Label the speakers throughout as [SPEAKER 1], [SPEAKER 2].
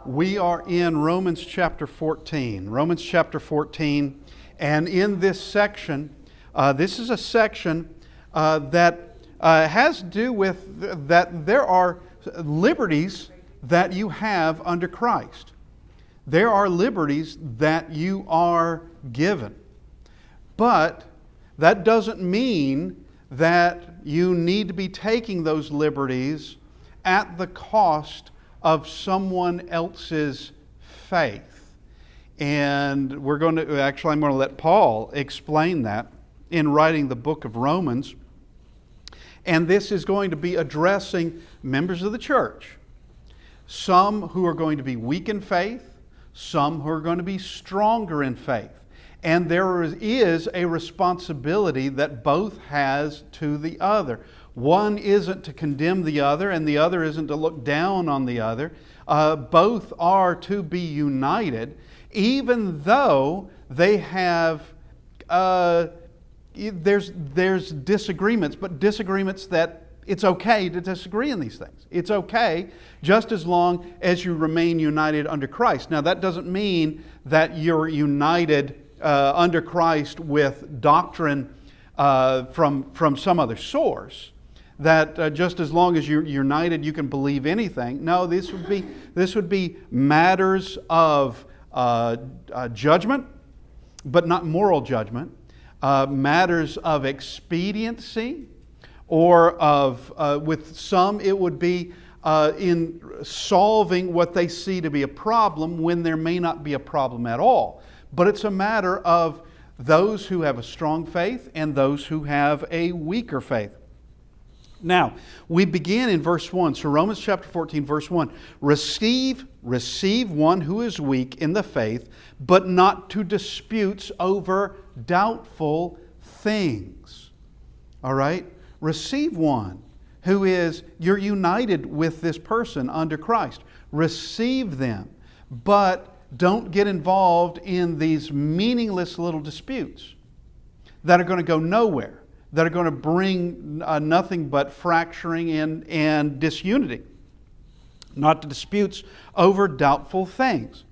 [SPEAKER 1] We are in Romans chapter 14. Romans chapter 14. And in this section, this is a section that has to do with that there are liberties that you have under Christ. There are liberties that you are given. But that doesn't mean that you need to be taking those liberties at the cost of someone else's faith. And I'm going to let Paul explain that in writing the book of Romans. And this is going to be addressing members of the church. Some who are going to be weak in faith, some who are going to be stronger in faith. And there is a responsibility that both has to the other. One isn't to condemn the other, and the other isn't to look down on the other. Both are to be united, even though they have, there's disagreements, but disagreements that it's okay to disagree in these things. It's okay just as long as you remain united under Christ. Now, that doesn't mean that you're united under Christ with doctrine from some other source. That just as long as you're united, you can believe anything. No, this would be matters of judgment, but not moral judgment. Matters of expediency, or of with some it would be in solving what they see to be a problem when there may not be a problem at all. But it's a matter of those who have a strong faith and those who have a weaker faith. Now, we begin in verse 1. So Romans chapter 14, verse 1. Receive one who is weak in the faith, but not to disputes over doubtful things. All right? Receive one who is, you're united with this person under Christ. Receive them, but don't get involved in these meaningless little disputes that are going to go nowhere, that are going to bring nothing but fracturing and disunity. Not to disputes over doubtful things.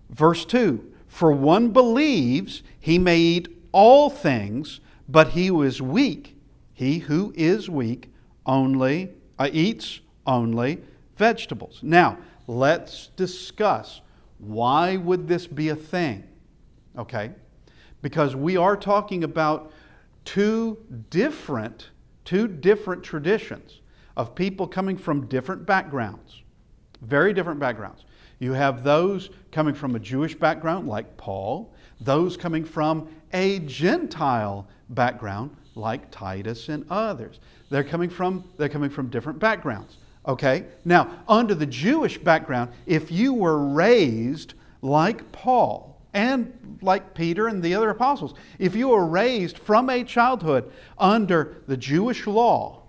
[SPEAKER 1] Verse 2, for one believes he may eat all things, but he who is weak eats only vegetables. Now, let's discuss, why would this be a thing? Okay, because we are talking about two different traditions of people coming from different backgrounds, very different backgrounds. You have those coming from a Jewish background like Paul, those coming from a Gentile background like Titus and others. They're coming from different backgrounds. Okay? Now, under the Jewish background, if you were raised like Paul and like Peter and the other apostles, if you were raised from a childhood under the Jewish law,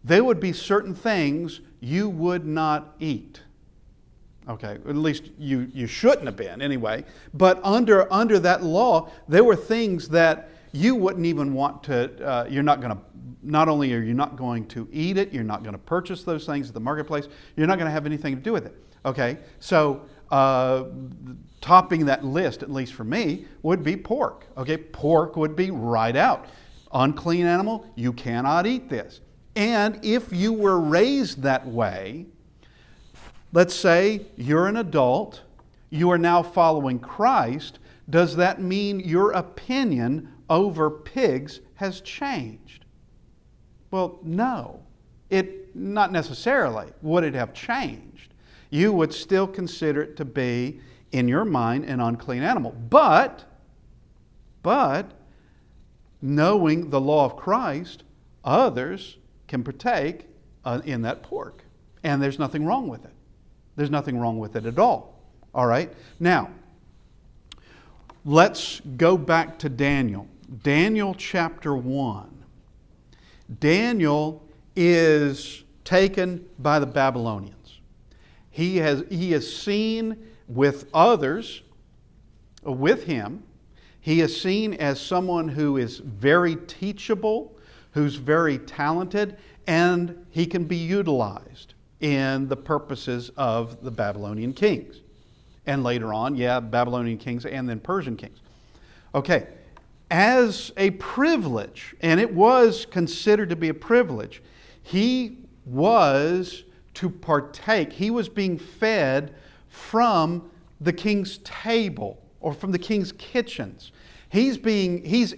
[SPEAKER 1] there would be certain things you would not eat. Okay, at least you shouldn't have been anyway. But under that law, there were things that you wouldn't even want to, not only are you not going to eat it, you're not going to purchase those things at the marketplace, you're not going to have anything to do with it. Okay, so topping that list, at least for me, would be pork. Okay, pork would be right out. Unclean animal, you cannot eat this. And if you were raised that way, let's say you're an adult, you are now following Christ, does that mean your opinion over pigs has changed? Well, no. Not necessarily would it have changed. You would still consider it to be, in your mind, an unclean animal. But knowing the law of Christ, others can partake in that pork. And there's nothing wrong with it. There's nothing wrong with it at all. All right? Now, let's go back to Daniel. Daniel chapter 1. Daniel is taken by the Babylonians. He is seen with others, with him. He is seen as someone who is very teachable, who's very talented, and he can be utilized in the purposes of the Babylonian kings. And later on, Babylonian kings and then Persian kings. Okay, as a privilege, and it was considered to be a privilege, he was to partake, he was being fed from the king's table or from the king's kitchens. He's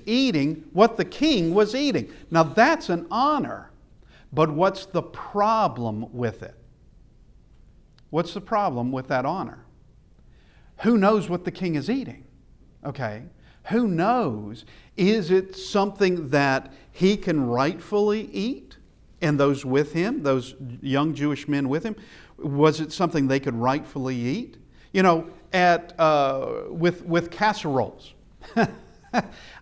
[SPEAKER 1] eating what the king was eating. Now that's an honor, but what's the problem with it? What's the problem with that honor? Who knows what the king is eating? Okay? Who knows? Is it something that he can rightfully eat? And those with him, those young Jewish men with him, was it something they could rightfully eat? You know, with casseroles.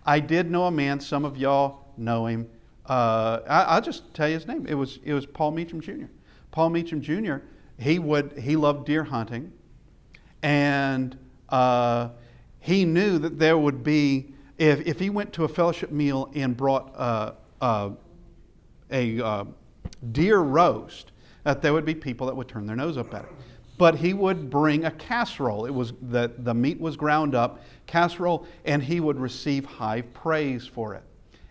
[SPEAKER 1] I did know a man, some of y'all know him. I'll just tell you his name. It was Paul Meacham Jr. Paul Meacham Jr., he loved deer hunting. And he knew that there would be, if he went to a fellowship meal and brought a deer roast, that there would be people that would turn their nose up at it. But he would bring a casserole. It was the meat was ground up, casserole, and he would receive high praise for it.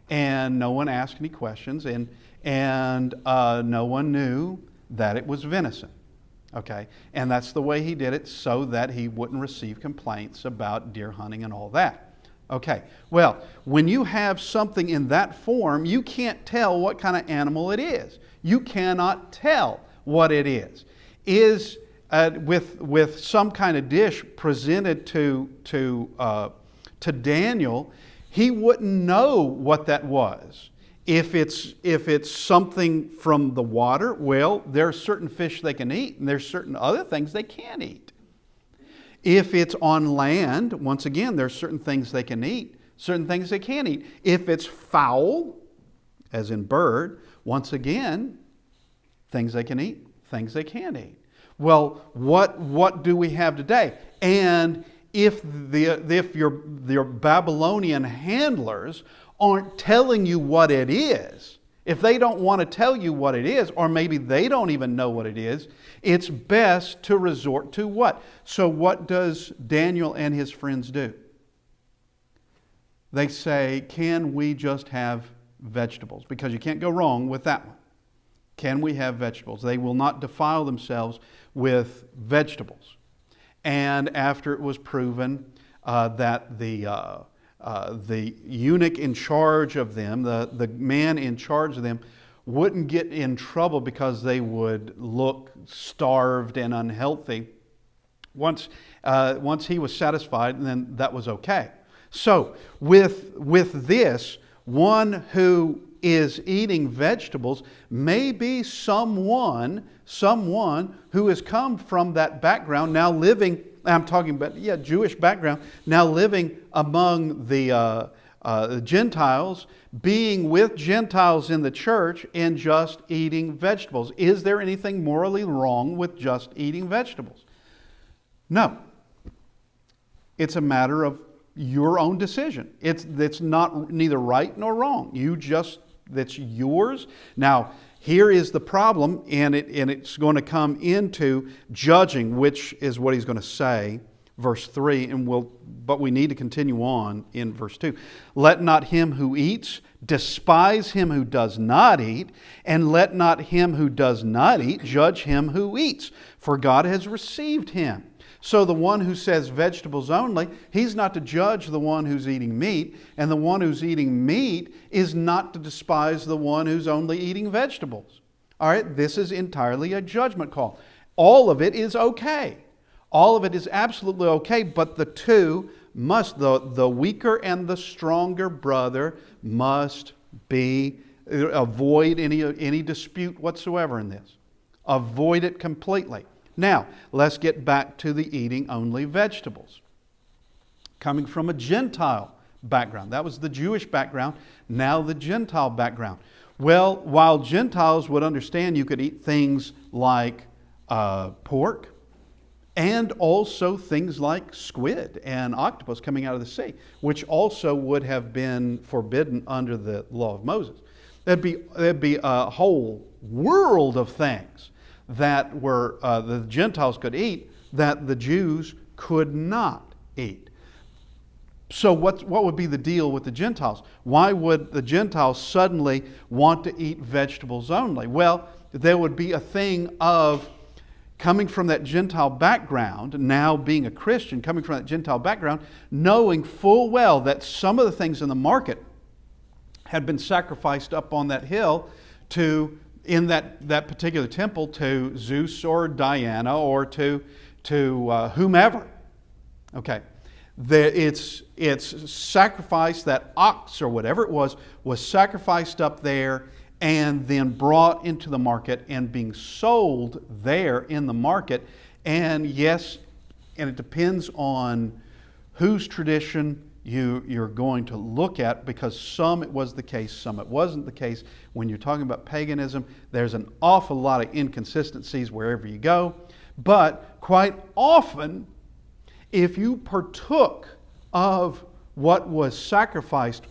[SPEAKER 1] And no one asked any questions, and no one knew that it was venison. Okay, and that's the way he did it so that he wouldn't receive complaints about deer hunting and all that. Okay, well, when you have something in that form, you can't tell what kind of animal it is. You cannot tell what it is. With some kind of dish presented to Daniel, he wouldn't know what that was. If it's something from the water, well, there are certain fish they can eat, and there's certain other things they can't eat. If it's on land, once again, there's certain things they can eat, certain things they can't eat. If it's fowl, as in bird, once again, things they can eat, things they can't eat. Well, what do we have today? And if your Babylonian handlers aren't telling you what it is, if they don't want to tell you what it is, or maybe they don't even know what it is, it's best to resort to what? So what does Daniel and his friends do? They say, can we just have vegetables? Because you can't go wrong with that one. Can we have vegetables? They will not defile themselves with vegetables. And after it was proven that the eunuch in charge of them, the man in charge of them, wouldn't get in trouble because they would look starved and unhealthy. Once he was satisfied, then that was okay. So with this, one who is eating vegetables may be someone who has come from that background, now living, I'm talking about, Jewish background, now living among the Gentiles, being with Gentiles in the church and just eating vegetables. Is there anything morally wrong with just eating vegetables? No. It's a matter of your own decision. It's not neither right nor wrong. That's yours. Now, here is the problem, and it's going to come into judging, which is what he's going to say, verse 3, but we need to continue on in verse 2. Let not him who eats despise him who does not eat, and let not him who does not eat judge him who eats, for God has received him. So the one who says vegetables only, he's not to judge the one who's eating meat, and the one who's eating meat is not to despise the one who's only eating vegetables. All right, this is entirely a judgment call. All of it is okay. All of it is absolutely okay, but the two must, the weaker and the stronger brother must avoid any dispute whatsoever in this. Avoid it completely. Now, let's get back to the eating only vegetables. Coming from a Gentile background. That was the Jewish background, now the Gentile background. Well, while Gentiles would understand you could eat things like pork, and also things like squid and octopus coming out of the sea, which also would have been forbidden under the law of Moses. There'd be a whole world of things that were the Gentiles could eat that the Jews could not eat. So what would be the deal with the Gentiles? Why would the Gentiles suddenly want to eat vegetables only? Well, there would be a thing of coming from that Gentile background, now being a Christian, coming from that Gentile background, knowing full well that some of the things in the market had been sacrificed up on that hill to, in that particular temple, to Zeus or Diana or to whomever. Okay. It's sacrificed, that ox or whatever it was sacrificed up there and then brought into the market and being sold there in the market. And yes, and it depends on whose tradition you're going to look at, because some it was the case, some it wasn't the case. When you're talking about paganism, there's an awful lot of inconsistencies wherever you go. But quite often, if you partook of what was sacrificed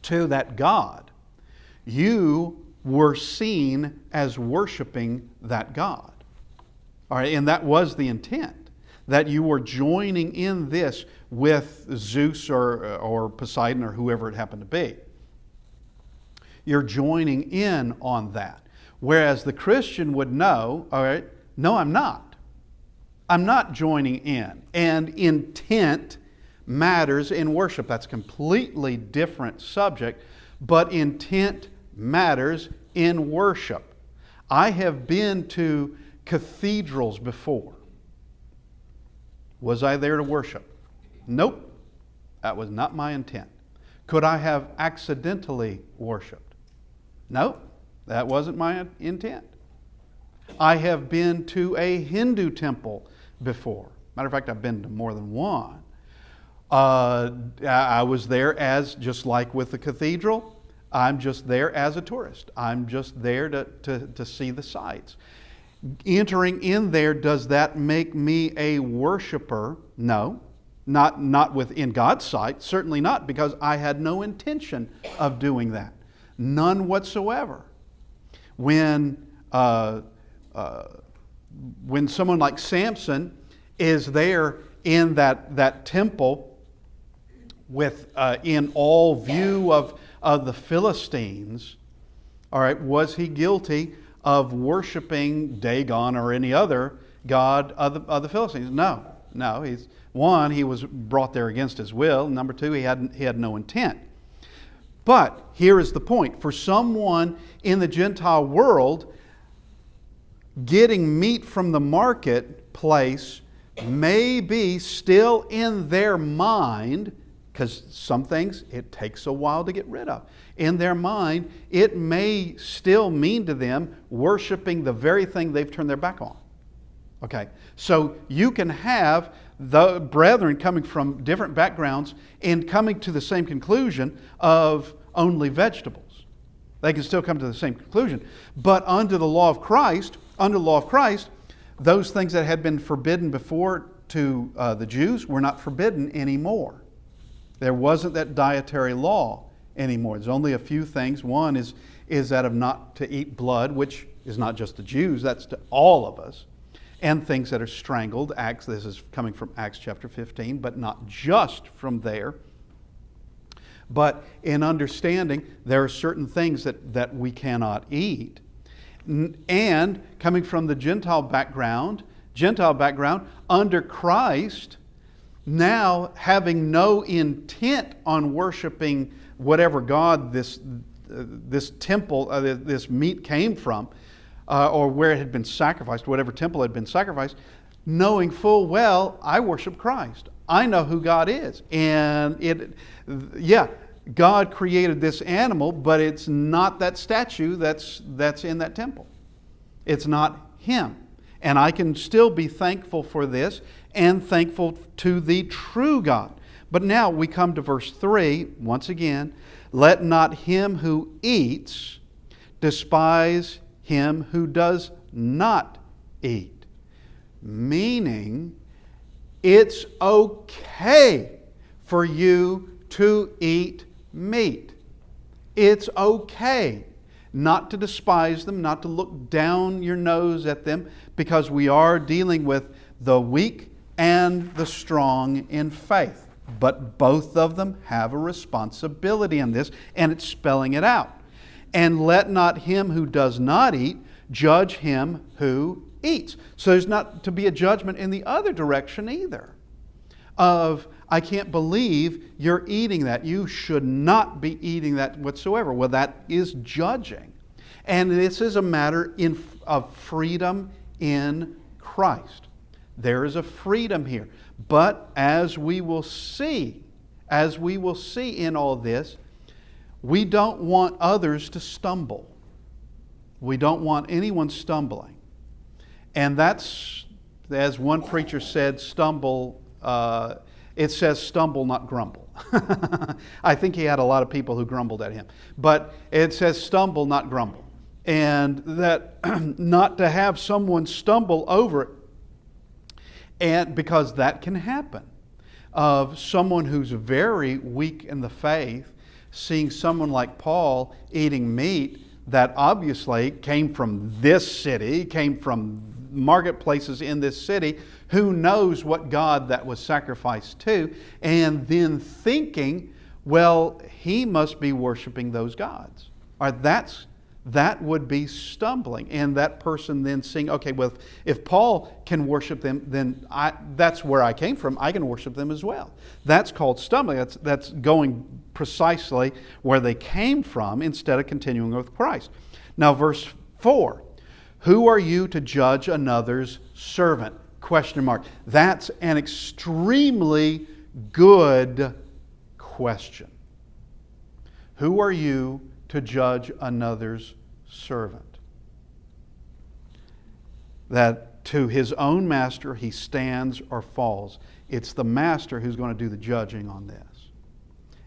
[SPEAKER 1] to that god, you were seen as worshiping that god. All right, and that was the intent, that you were joining in this with Zeus or Poseidon or whoever it happened to be. You're joining in on that. Whereas the Christian would know, all right, no, I'm not. I'm not joining in. And intent matters in worship. That's a completely different subject, but intent matters in worship. I have been to cathedrals before. Was I there to worship? Nope. That was not my intent. Could I have accidentally worshiped? Nope. That wasn't my intent. I have been to a Hindu temple before. Matter of fact, I've been to more than one. I was there as, just like with the cathedral, I'm just there as a tourist. I'm just there to see the sights. Entering in there, does that make me a worshiper? No. Not within God's sight. Certainly not, because I had no intention of doing that. None whatsoever. When someone like Samson is there in that temple with in all view of the Philistines, all right, was he guilty of worshiping Dagon or any other god of the Philistines? No. He was brought there against his will. Number two, he had no intent. But here is the point. For someone in the Gentile world, getting meat from the marketplace may be still in their mind, because some things it takes a while to get rid of. In their mind, it may still mean to them worshiping the very thing they've turned their back on. Okay, so you can have the brethren coming from different backgrounds and coming to the same conclusion of only vegetables. They can still come to the same conclusion. But under the law of Christ, those things that had been forbidden before to the Jews were not forbidden anymore. There wasn't that dietary law anymore. There's only a few things. One is that of not to eat blood, which is not just the Jews, that's to all of us. And things that are strangled. This is coming from Acts chapter 15, but not just from there. But in understanding, there are certain things that we cannot eat. And coming from the Gentile background, under Christ, now having no intent on worshiping whatever god this temple, this meat came from, or where it had been sacrificed, whatever temple had been sacrificed, knowing full well, I worship Christ. I know who God is. And God created this animal, but it's not that statue that's in that temple. It's not Him. And I can still be thankful for this and thankful to the true God. But now we come to verse 3, once again, let not him who eats despise him who does not eat. Meaning, it's okay for you to eat meat. It's okay. not to despise them, not to look down your nose at them, because we are dealing with the weak and the strong in faith. But both of them have a responsibility in this, and it's spelling it out. And let not him who does not eat judge him who eats. So there's not to be a judgment in the other direction either. Of, I can't believe you're eating that. You should not be eating that whatsoever. Well, that is judging. And this is a matter of freedom in Christ. There is a freedom here. But as we will see in all this, we don't want others to stumble. We don't want anyone stumbling. And that's, as one preacher said, stumble, it says stumble, not grumble. I think he had a lot of people who grumbled at him. But it says stumble, not grumble. And that not to have someone stumble over it, and because that can happen. Of someone who's very weak in the faith, seeing someone like Paul eating meat that obviously came from this city, came from marketplaces in this city, who knows what God that was sacrificed to, and then thinking, well, he must be worshiping those gods. Or that would be stumbling. And that person then seeing, okay, well, if Paul can worship them, then that's where I came from. I can worship them as well. That's called stumbling. That's going precisely where they came from instead of continuing with Christ. Now, verse 4. Who are you to judge another's servant? Question mark. That's an extremely good question. Who are you to judge another's servant? That to his own master he stands or falls. It's the master who's going to do the judging on this.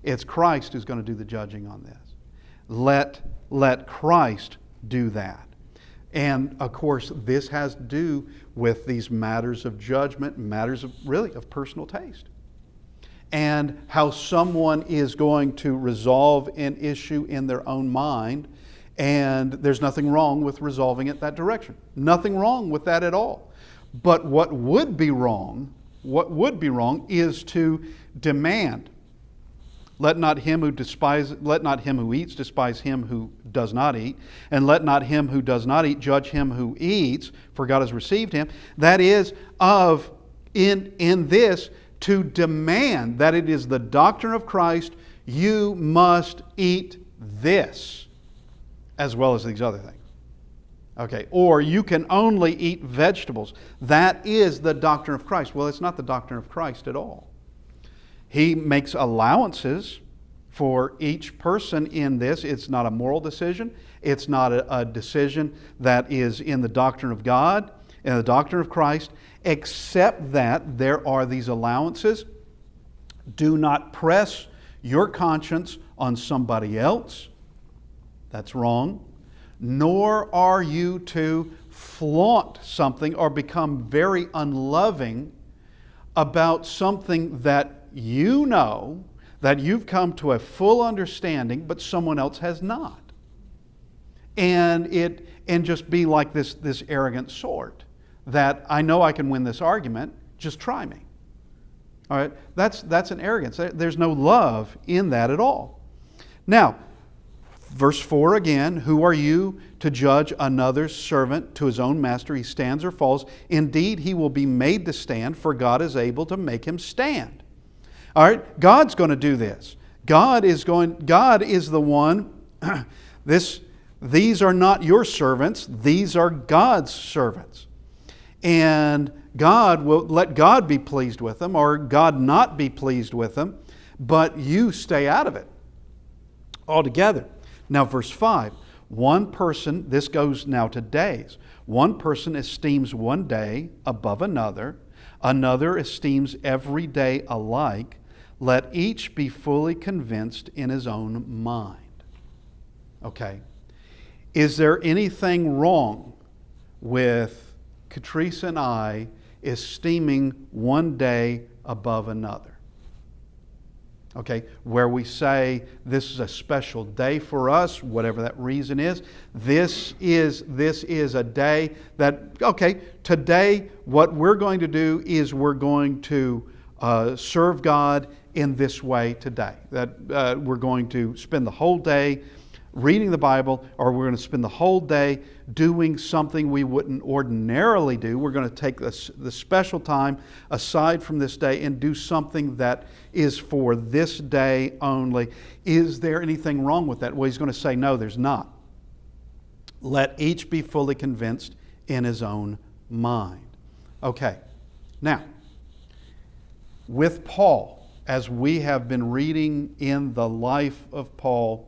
[SPEAKER 1] It's Christ who's going to do the judging on this. Let Christ do that. And of course, this has to do with these matters of judgment, matters of really of personal taste. And how someone is going to resolve an issue in their own mind, and there's nothing wrong with resolving it that direction. Nothing wrong with that at all. But what would be wrong is to demand, let not him who eats despise him who does not eat, and let not him who does not eat judge him who eats, for God has received him. That is, in this, to demand that it is the doctrine of Christ, you must eat this as well as these other things. Okay, or you can only eat vegetables. That is the doctrine of Christ. Well, it's not the doctrine of Christ at all. He makes allowances for each person in this. It's not a moral decision. It's not a decision that is in the doctrine of God, in the doctrine of Christ, except that there are these allowances. Do not press your conscience on somebody else. That's wrong. Nor are you to flaunt something or become very unloving about something that you know, that you've come to a full understanding, but someone else has not. And just be like this arrogant sort, that I know I can win this argument, just try me. All right, that's an arrogance. There's no love in that at all. Now, verse 4 again, who are you to judge another's servant to his own master? He stands or falls. Indeed, he will be made to stand, for God is able to make him stand. All right, God's going to do this. God is the one. These are not your servants. These are God's servants. And God will let God be pleased with them, or God not be pleased with them, but you stay out of it altogether. Now, verse 5. One person, this goes now to days. One person esteems one day above another. Another esteems every day alike. Let each be fully convinced in his own mind. Okay. Is there anything wrong with Catrice and I esteeming one day above another? Okay, where we say this is a special day for us, whatever that reason is. This is a day that, okay, today what we're going to do is we're going to serve God in this way today. That we're going to spend the whole day reading the Bible, or we're going to spend the whole day doing something we wouldn't ordinarily do. We're going to take the special time aside from this day and do something that is for this day only. Is there anything wrong with that? Well, he's going to say, no, there's not. Let each be fully convinced in his own mind. Okay, now, with Paul, as we have been reading in the life of Paul,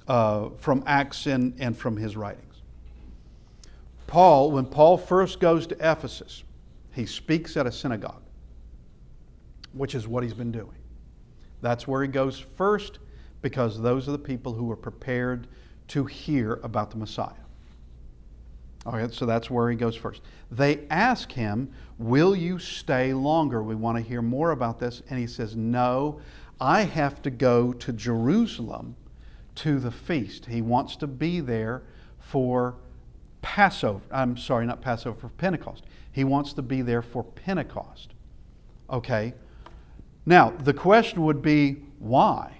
[SPEAKER 1] from Acts and from his writings. Paul, when Paul first goes to Ephesus, he speaks at a synagogue, which is what he's been doing. That's where he goes first, because those are the people who are prepared to hear about the Messiah. Okay, so that's where he goes first. They ask him, will you stay longer? We want to hear more about this. And he says, no, I have to go to Jerusalem to the feast. He wants to be there for Passover. I'm sorry, not Passover, for Pentecost. He wants to be there for Pentecost. Okay? Now, the question would be, why?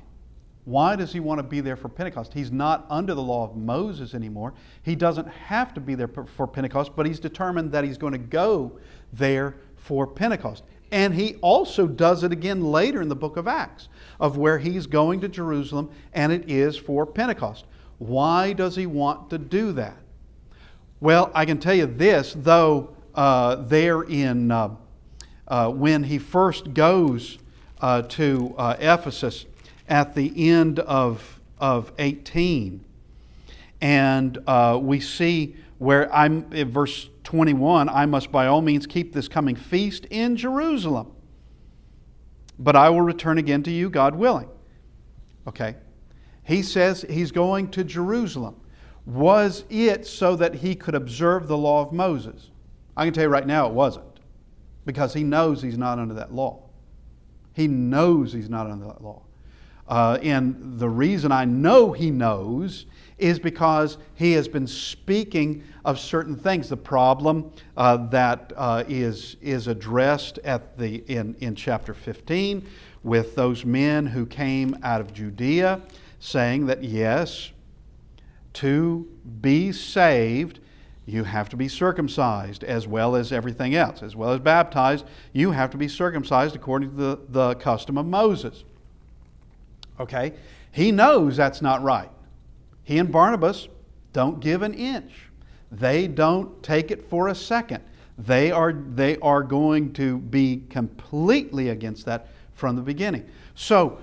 [SPEAKER 1] Why does he want to be there for Pentecost? He's not under the law of Moses anymore. He doesn't have to be there for Pentecost, but he's determined that he's going to go there for Pentecost. And he also does it again later in the book of Acts, of where he's going to Jerusalem, and it is for Pentecost. Why does he want to do that? Well, I can tell you this, though there in, when he first goes to Ephesus at the end of 18, and we see where I'm in verse 21, I must by all means keep this coming feast in Jerusalem, but I will return again to you, God willing. Okay. He says he's going to Jerusalem. Was it so that he could observe the law of Moses? I can tell you right now it wasn't, because he knows he's not under that law. He knows he's not under that law. And the reason I know he knows is because he has been speaking of certain things. The problem that is addressed in chapter 15 with those men who came out of Judea, saying that yes, to be saved, you have to be circumcised as well as everything else. As well as baptized, you have to be circumcised according to the custom of Moses. Okay? He knows that's not right. He and Barnabas don't give an inch. They don't take it for a second. They are going to be completely against that from the beginning. So,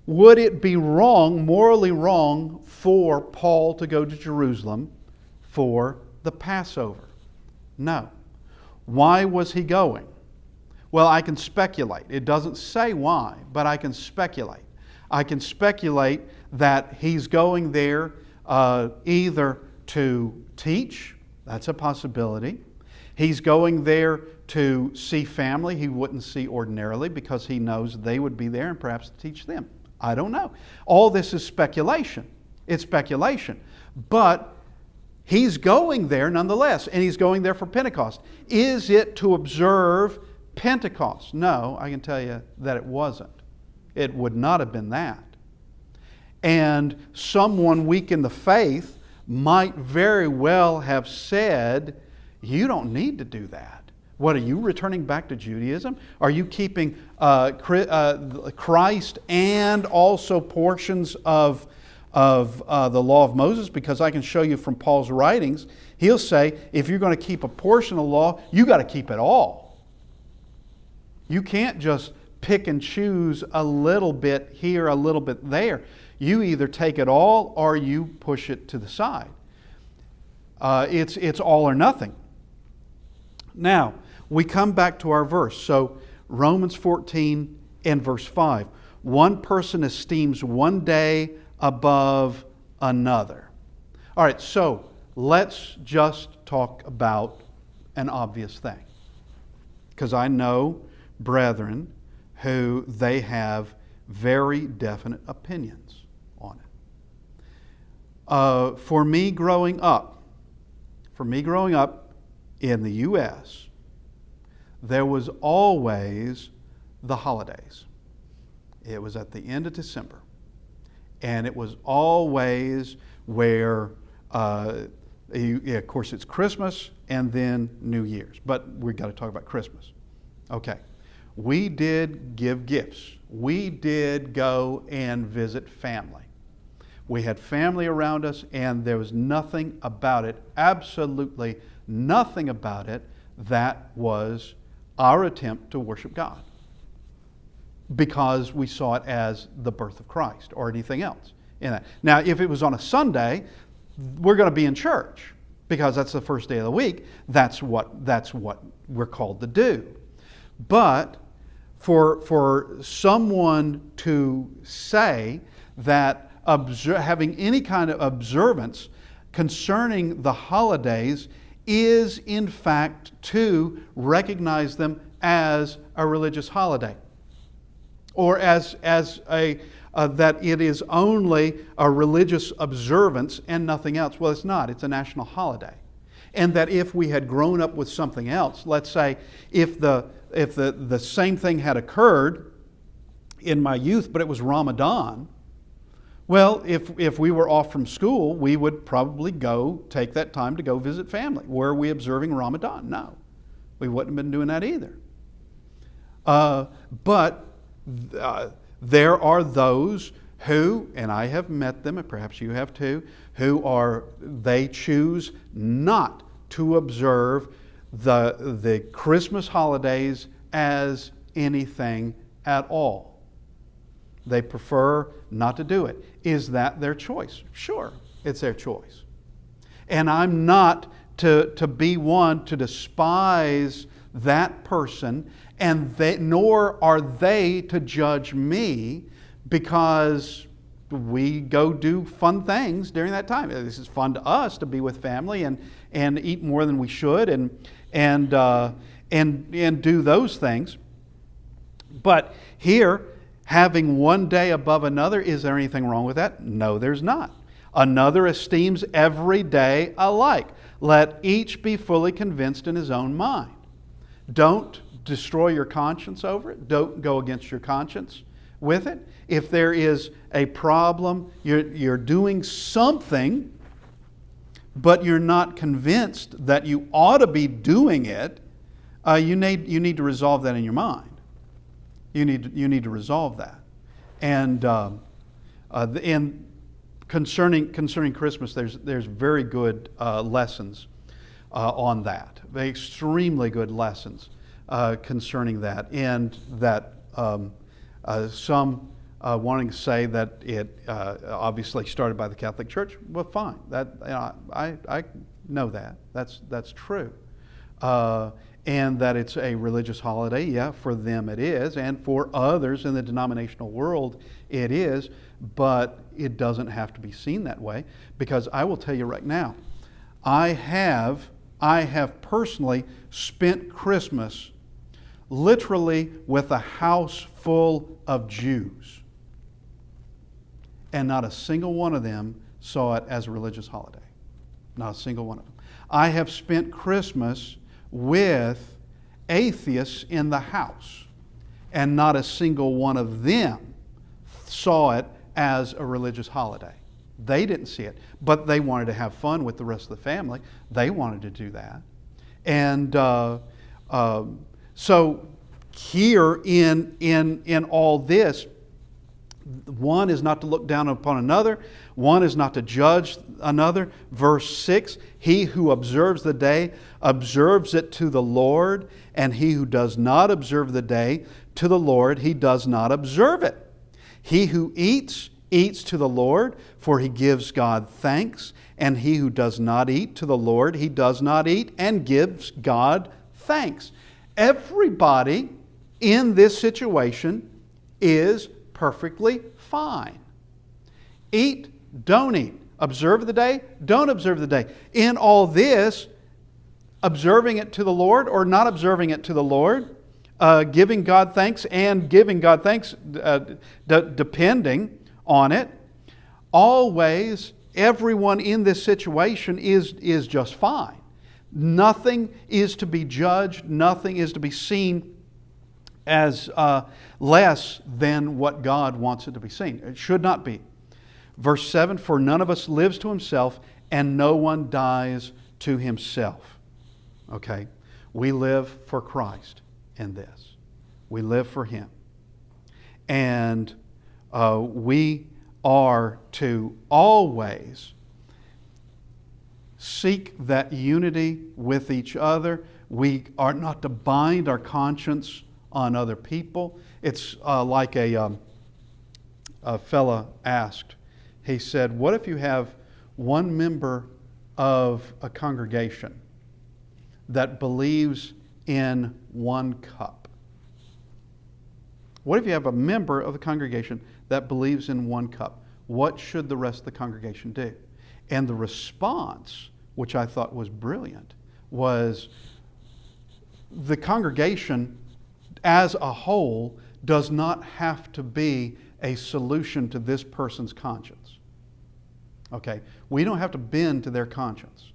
[SPEAKER 1] would it be wrong, morally wrong, for Paul to go to Jerusalem for the Passover? No. Why was he going? Well, I can speculate. It doesn't say why, but I can speculate. I can speculate that he's going there either to teach, that's a possibility. He's going there to see family he wouldn't see ordinarily because he knows they would be there and perhaps teach them. I don't know. All this is speculation. It's speculation. But he's going there nonetheless, and he's going there for Pentecost. Is it to observe Pentecost? No, I can tell you that it wasn't. It would not have been that. And someone weak in the faith might very well have said, you don't need to do that. What, are you returning back to Judaism? Are you keeping Christ and also portions of the law of Moses? Because I can show you from Paul's writings, he'll say, if you're going to keep a portion of the law, you got to keep it all. You can't just pick and choose a little bit here, a little bit there. You either take it all or you push it to the side. It's all or nothing. Now, we come back to our verse. So, Romans 14 and verse 5. One person esteems one day above another. All right, so let's just talk about an obvious thing. Because I know brethren who they have very definite opinions on it. For me growing up in the U.S., there was always the holidays. It was at the end of December. And it was always where, of course, it's Christmas and then New Year's. But we've got to talk about Christmas. Okay. We did give gifts. We did go and visit family. We had family around us, and there was nothing about it, absolutely nothing about it, that was our attempt to worship God, because we saw it as the birth of Christ or anything else in that. Now, if it was on a Sunday, we're going to be in church because that's the first day of the week. That's what we're called to do. But for someone to say that having any kind of observance concerning the holidays is in fact to recognize them as a religious holiday, or as a that it is only a religious observance and nothing else. Well, it's not. It's a national holiday. And that if we had grown up with something else, let's say if the same thing had occurred in my youth, but it was Ramadan, well, if we were off from school, we would probably take that time to go visit family. Were we observing Ramadan? No. We wouldn't have been doing that either. But there are those who, and I have met them, and perhaps you have too, they choose not to observe the Christmas holidays as anything at all. They prefer not to do it. Is that their choice? Sure, it's their choice. And I'm not to be one to despise that person, and nor are they to judge me because we go do fun things during that time. This is fun to us to be with family and eat more than we should and do those things. But here, having one day above another, is there anything wrong with that? No, there's not. Another esteems every day alike. Let each be fully convinced in his own mind. Don't destroy your conscience over it. Don't go against your conscience with it. If there is a problem, you're doing something, but you're not convinced that you ought to be doing it, you need to resolve that in your mind. You need to resolve that. And concerning Christmas, there's very good lessons on that. Extremely good lessons concerning that, and that some wanting to say that it obviously started by the Catholic Church. Well, fine. I know that. That's true. And that it's a religious holiday. Yeah, for them it is, and for others in the denominational world it is, but it doesn't have to be seen that way, because I will tell you right now, I have personally spent Christmas literally with a house full of Jews, and not a single one of them saw it as a religious holiday. Not a single one of them. I have spent Christmas with atheists in the house, and not a single one of them saw it as a religious holiday. They didn't see it, but they wanted to have fun with the rest of the family. They wanted to do that. And so here in all this, one is not to look down upon another. One is not to judge another. Verse 6, he who observes the day observes it to the Lord, and he who does not observe the day to the Lord, he does not observe it. He who eats to the Lord, for he gives God thanks, and he who does not eat to the Lord, he does not eat and gives God thanks. Everybody in this situation is perfectly fine. Eat, don't eat. Observe the day, don't observe the day. In all this, observing it to the Lord or not observing it to the Lord, giving God thanks and giving God thanks depending on it. Always, everyone in this situation is just fine. Nothing is to be judged. Nothing is to be seen as less than what God wants it to be seen. It should not be. Verse 7, for none of us lives to himself, and no one dies to himself. Okay? We live for Christ in this. We live for Him. And we are to always seek that unity with each other. We are not to bind our conscience on other people. It's like a fella asked. He said, what if you have one member of a congregation that believes in one cup? What if you have a member of the congregation that believes in one cup? What should the rest of the congregation do? And the response, which I thought was brilliant, was the congregation as a whole does not have to be a solution to this person's conscience. Okay? We don't have to bend to their conscience.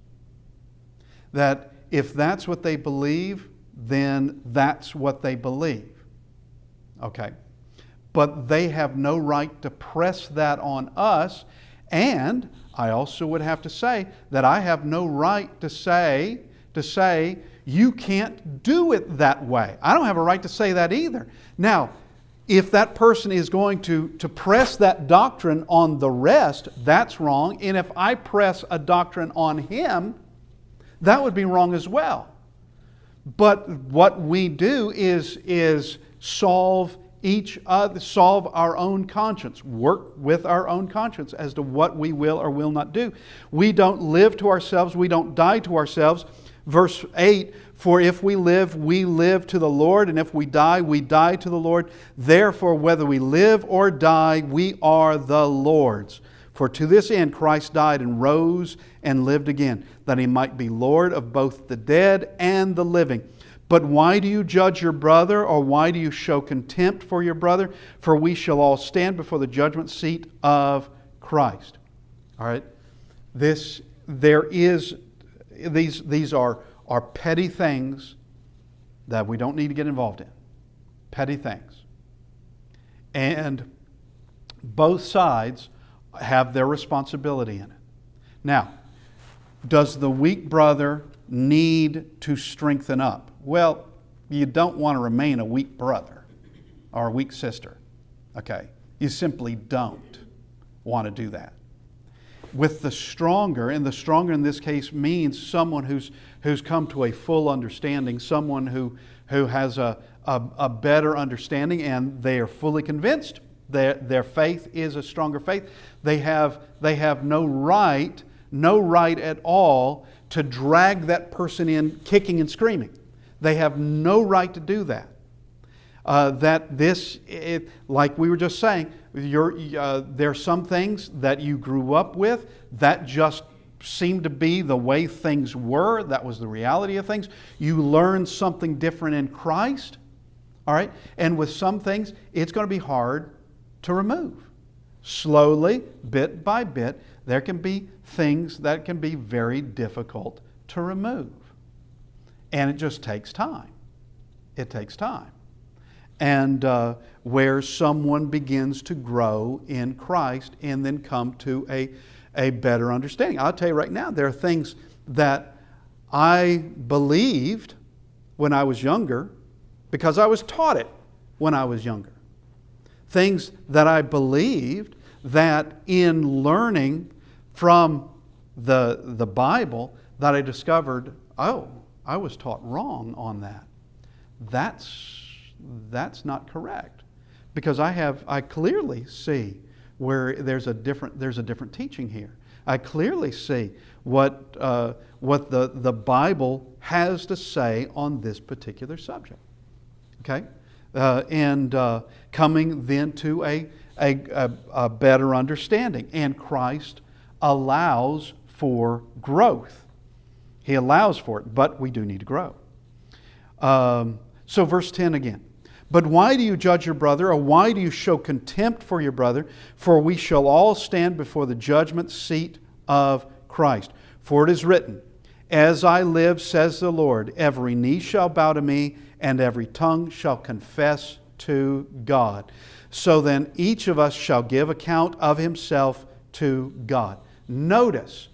[SPEAKER 1] That if that's what they believe, then that's what they believe. Okay? But they have no right to press that on us. And I also would have to say that I have no right to say, you can't do it that way. I don't have a right to say that either. Now, if that person is going to press that doctrine on the rest, that's wrong. And if I press a doctrine on him, that would be wrong as well. But what we do is solve our own conscience, work with our own conscience as to what we will or will not do. We don't live to ourselves, we don't die to ourselves. Verse 8, for if we live to the Lord, and if we die to the Lord. Therefore, whether we live or die, we are the Lord's. For to this end Christ died and rose and lived again, that He might be Lord of both the dead and the living. But why do you judge your brother, or why do you show contempt for your brother? For we shall all stand before the judgment seat of Christ. All right? These are petty things that we don't need to get involved in. Petty things. And both sides have their responsibility in it. Now, does the weak brother need to strengthen up? Well, you don't want to remain a weak brother or a weak sister. Okay? You simply don't want to do that. With the stronger, and the stronger in this case means someone who's come to a full understanding, someone who has a better understanding, and they are fully convinced their faith is a stronger faith. They have no right at all to drag that person in kicking and screaming. They have no right to do that. Like we were just saying, there are some things that you grew up with that just seemed to be the way things were. That was the reality of things. You learned something different in Christ. All right? And with some things, it's going to be hard to remove. Slowly, bit by bit, there can be things that can be very difficult to remove. And it just takes time. It takes time. And where someone begins to grow in Christ and then come to a better understanding. I'll tell you right now, there are things that I believed when I was younger because I was taught it when I was younger. Things that I believed that in learning from the Bible that I discovered, oh, I was taught wrong on that. That's not correct, because I clearly see where there's a different teaching here. I clearly see what the Bible has to say on this particular subject. Okay, and coming then to a better understanding, and Christ allows for growth. He allows for it, but we do need to grow. So verse 10 again. But why do you judge your brother, or why do you show contempt for your brother? For we shall all stand before the judgment seat of Christ. For it is written, As I live, says the Lord, every knee shall bow to me, and every tongue shall confess to God. So then each of us shall give account of himself to God. Notice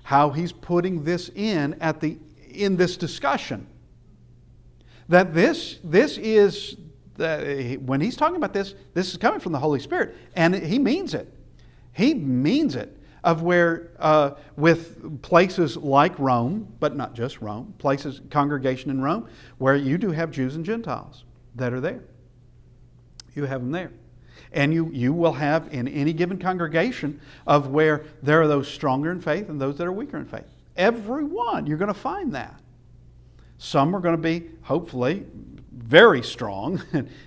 [SPEAKER 1] how he's putting this in this discussion. That this is, when he's talking about this is coming from the Holy Spirit, and he means it. He means it. Of where, with places like Rome, but not just Rome, congregation in Rome, where you do have Jews and Gentiles that are there. You have them there. And you will have in any given congregation of where there are those stronger in faith and those that are weaker in faith. Every one, you're going to find that. Some are going to be, hopefully, very strong,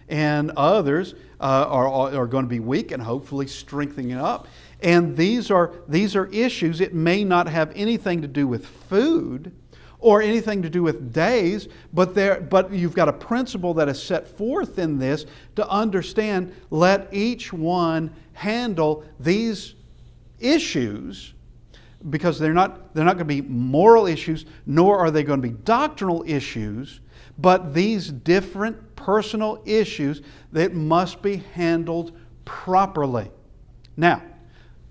[SPEAKER 1] and others are going to be weak and hopefully strengthening up. And these are issues. It may not have anything to do with food or anything to do with days, but you've got a principle that is set forth in this to understand, let each one handle these issues, because they're not going to be moral issues, nor are they going to be doctrinal issues, but these different personal issues that must be handled properly. Now,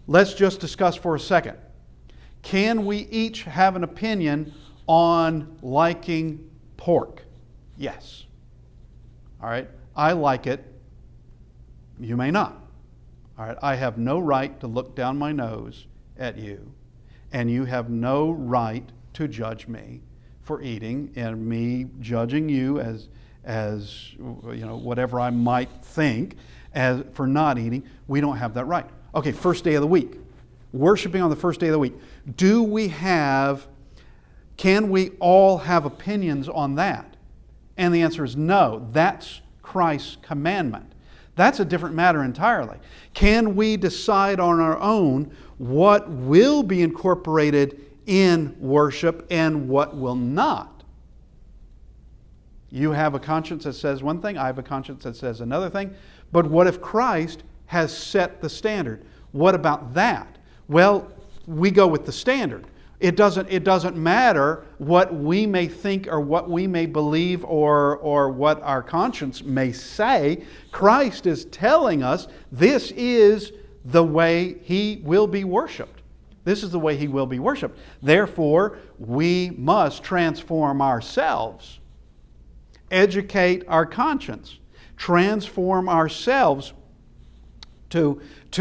[SPEAKER 1] let's just discuss for a second. Can we each have an opinion on liking pork? Yes. All right. I like it. You may not. All right. I have no right to look down my nose at you, and you have no right to judge me for eating, and me judging you as whatever I might think as for not eating. We don't have that right. Okay, first day of the week. Worshiping on the first day of the week. Can we all have opinions on that? And the answer is no. That's Christ's commandment. That's a different matter entirely. Can we decide on our own what will be incorporated in worship and what will not? You have a conscience that says one thing, I have a conscience that says another thing. But what if Christ has set the standard? What about that? Well, we go with the standard. It doesn't matter what we may think or what we may believe or what our conscience may say. Christ is telling us this is the way He will be worshiped. This is the way He will be worshiped. Therefore, we must transform ourselves, educate our conscience, transform ourselves to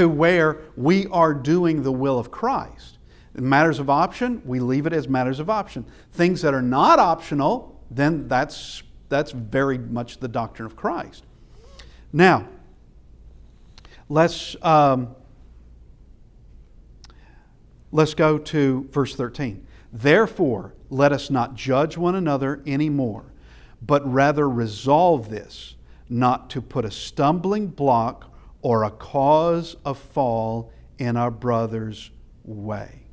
[SPEAKER 1] where we are doing the will of Christ. In matters of option, we leave it as matters of option. Things that are not optional, then that's very much the doctrine of Christ. Now, let's go to verse 13. Therefore, let us not judge one another anymore, but rather resolve this, not to put a stumbling block or a cause of fall in our brother's way.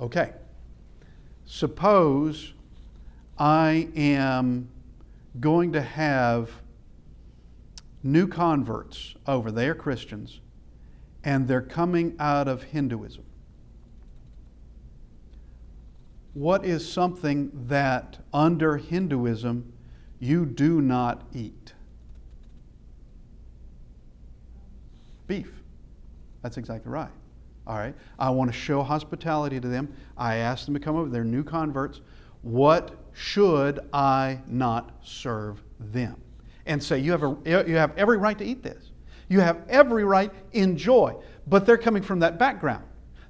[SPEAKER 1] Okay. Suppose I am going to have new converts over. They are Christians, and they're coming out of Hinduism. What is something that under Hinduism you do not eat? Beef. That's exactly right. All right. I want to show hospitality to them. I ask them to come over. They're new converts. What should I not serve them? And say, you have every right to eat this. You have every right, enjoy. But they're coming from that background.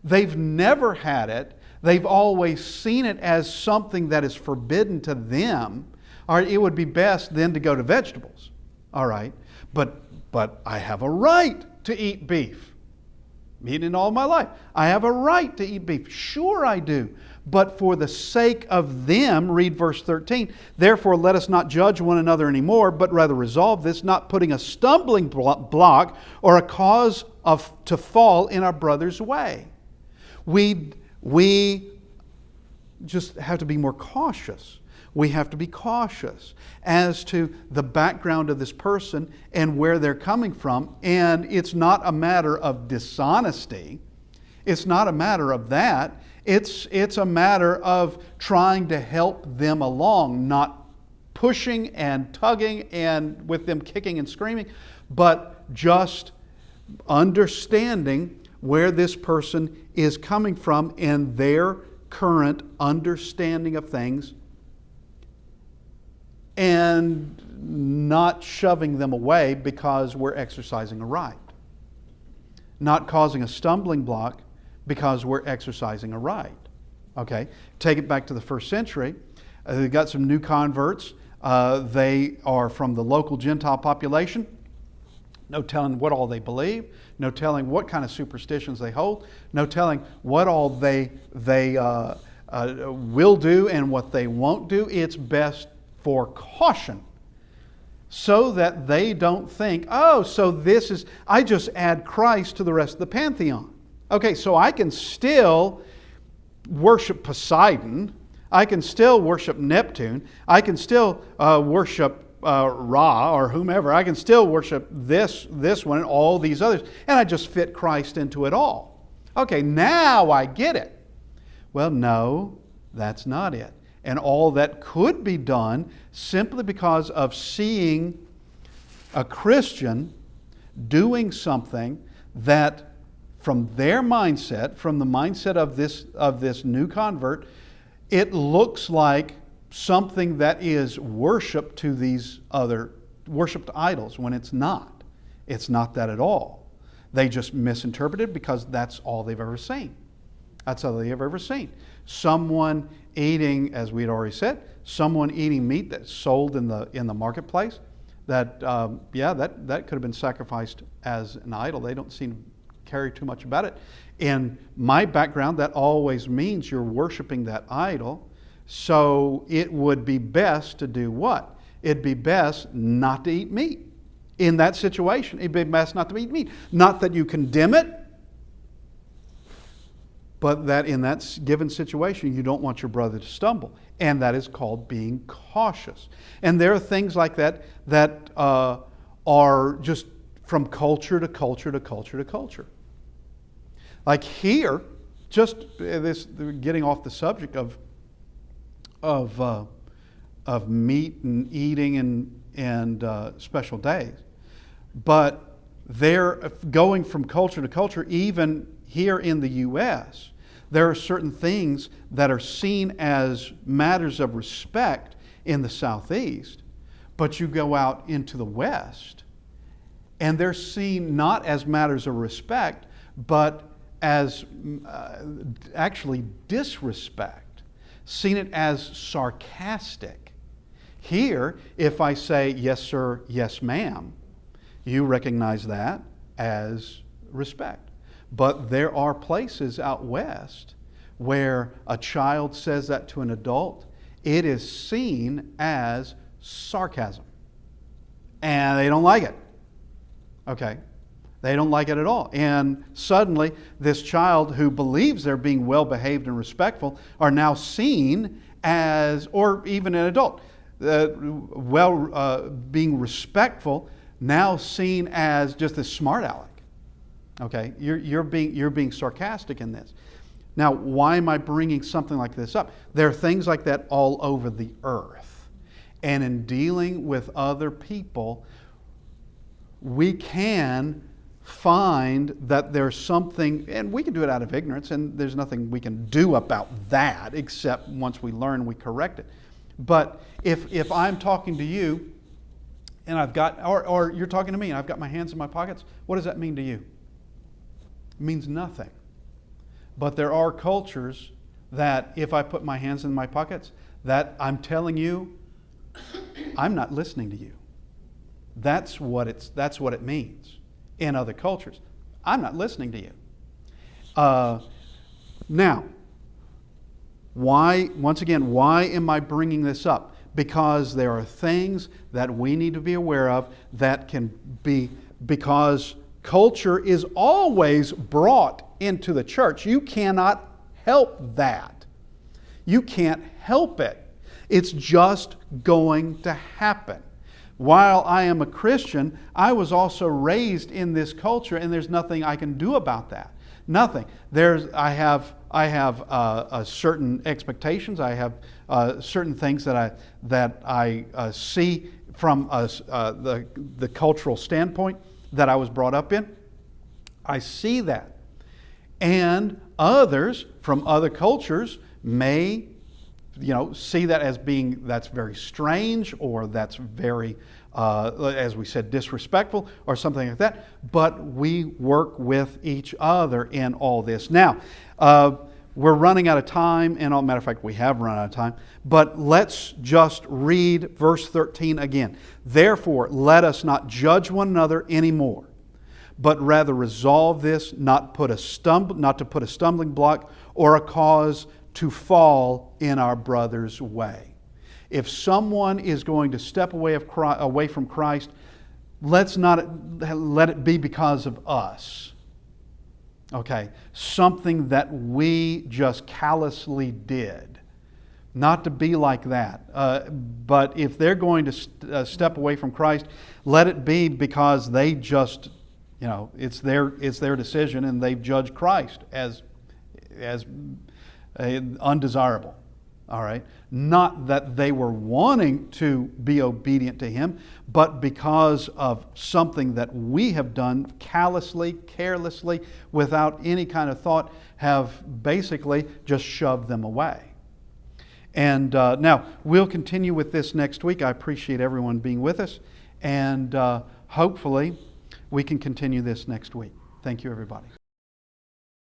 [SPEAKER 1] They've never had it. They've always seen it as something that is forbidden to them. All right, it would be best then to go to vegetables. All right. But I have a right to eat beef. Eaten it all my life. I have a right to eat beef. Sure I do. But for the sake of them, read verse 13, therefore let us not judge one another anymore, but rather resolve this, not putting a stumbling block or a cause to fall in our brother's way. We just have to be more cautious. We have to be cautious as to the background of this person and where they're coming from. And it's not a matter of dishonesty. It's not a matter of that. It's a matter of trying to help them along, not pushing and tugging and with them kicking and screaming, but just understanding where this person is coming from and their current understanding of things, and not shoving them away because we're exercising a right. Not causing a stumbling block because we're exercising a right. Okay? Take it back to the first century. They've got some new converts. They are from the local Gentile population. No telling what all they believe. No telling what kind of superstitions they hold. No telling what all they will do and what they won't do. It's best for caution, so that they don't think, oh, so this is, I just add Christ to the rest of the pantheon. Okay, so I can still worship Poseidon, I can still worship Neptune, I can still worship Ra or whomever, I can still worship this one and all these others, and I just fit Christ into it all. Okay, now I get it. Well, no, that's not it. And all that could be done simply because of seeing a Christian doing something that, from their mindset, from the mindset of this new convert, it looks like something that is worship to these other worshiped idols, when it's not. It's not that at all. They just misinterpret it because that's all they've ever seen. That's all they've ever seen. Someone eating, as we'd already said, someone eating meat that's sold in the marketplace, that could have been sacrificed as an idol. They don't seem to care too much about it. In my background, that always means you're worshiping that idol. So it would be best to do what? It'd be best not to eat meat. In that situation, it'd be best not to eat meat. Not that you condemn it, but that in that given situation, you don't want your brother to stumble. And that is called being cautious. And there are things like that that are just from culture to culture to culture to culture. Like here, just this, getting off the subject of meat and eating and special days, but they're going from culture to culture. Even here in the U.S., there are certain things that are seen as matters of respect in the Southeast, but you go out into the West, and they're seen not as matters of respect, but as actually disrespect, seen it as sarcastic. Here, if I say, yes sir, yes ma'am, you recognize that as respect. But there are places out west where a child says that to an adult, it is seen as sarcasm. And they don't like it. Okay? They don't like it at all. And suddenly, this child who believes they're being well behaved and respectful are now seen as, or even an adult, being respectful, now seen as just this smart aleck. Okay, you're being sarcastic in this. Now, why am I bringing something like this up? There are things like that all over the earth. And in dealing with other people, we can find that there's something, and we can do it out of ignorance, and there's nothing we can do about that except once we learn, we correct it. But if I'm talking to you, and I've got, or you're talking to me, and I've got my hands in my pockets, what does that mean to you? It means nothing. But there are cultures that if I put my hands in my pockets, that I'm telling you, I'm not listening to you. That's what it means in other cultures. I'm not listening to you. Now, once again, why am I bringing this up? Because there are things that we need to be aware of that can be, because culture is always brought into the church. You cannot help that. You can't help it. It's just going to happen. While I am a Christian, I was also raised in this culture, and there's nothing I can do about that. Nothing. I have certain expectations. I have certain things that I see from the cultural standpoint that I was brought up in. I see that, and others from other cultures may, see that as being that's very strange, or that's very, as we said, disrespectful, or something like that. But we work with each other in all this. Now, we're running out of time, and as a matter of fact, we have run out of time. But let's just read verse 13 again. Therefore, let us not judge one another anymore, but rather resolve this, not to put a stumbling block or a cause to fall in our brother's way. If someone is going to step away from Christ, let's not let it be because of us. Okay, something that we just callously did. Not to be like that. But if they're going to step away from Christ, let it be because they just, it's their decision, and they've judged Christ as undesirable. All right? Not that they were wanting to be obedient to Him, but because of something that we have done callously, carelessly, without any kind of thought, have basically just shoved them away. And now, we'll continue with this next week. I appreciate everyone being with us, and hopefully we can continue this next week. Thank you, everybody.